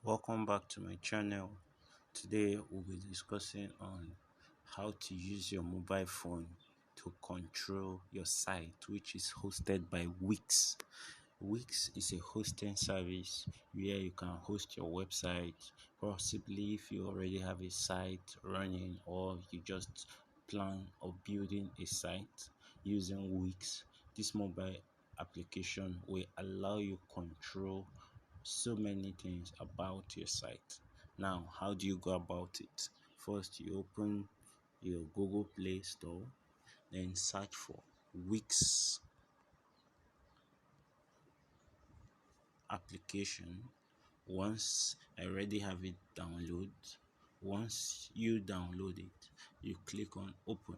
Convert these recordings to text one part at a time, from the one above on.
Welcome back to my channel. Today we'll be discussing on how to use your mobile phone to control your site, which is hosted by Wix. Wix is a hosting service where you can host your website, possibly if you already have a site running or you just plan of building a site using Wix. This mobile application will allow you control so many things about your site. Now, how do you go about it? First, you open your Google Play Store, then search for Wix application. Once I already have it download, once you download it, you click on open.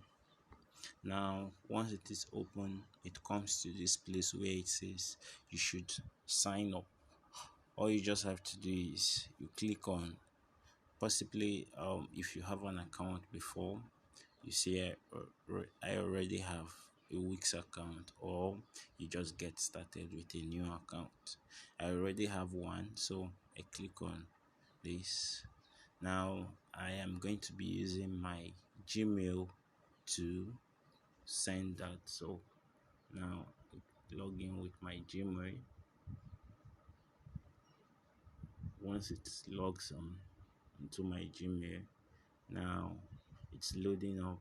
Now, once it is open, it comes to this place where it says you should sign up. All you just have to do is you click on, possibly if you have an account before, you see I already have a Wix account, or you just get started with a new account. I already have one, so I click on this. Now I am going to be using my Gmail to send that. So now log in with my Gmail. Once it logs on into my Gmail, now it's loading up.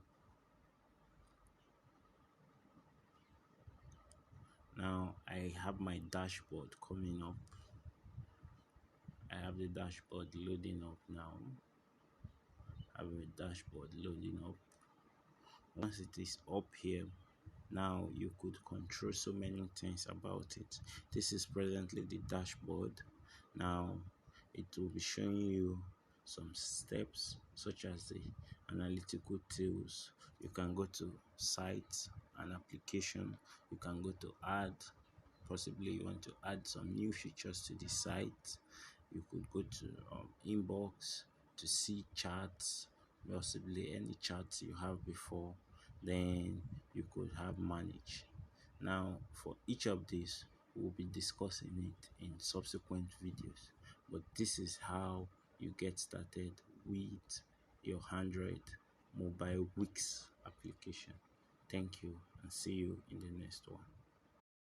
Now I have my dashboard coming up. I have the dashboard loading up now. I have a dashboard loading up. Once it is up here, now you could control so many things about it. This is presently the dashboard. Now it will be showing you some steps such as the analytical tools. You can go to site and application. You can go to add. Possibly you want to add some new features to the site. You could go to inbox to see charts, possibly any charts you have before. Then you could have manage. Now for each of these, we'll be discussing it in subsequent videos, but this is how you get started with your Android mobile Wix application. Thank you and see you in the next one.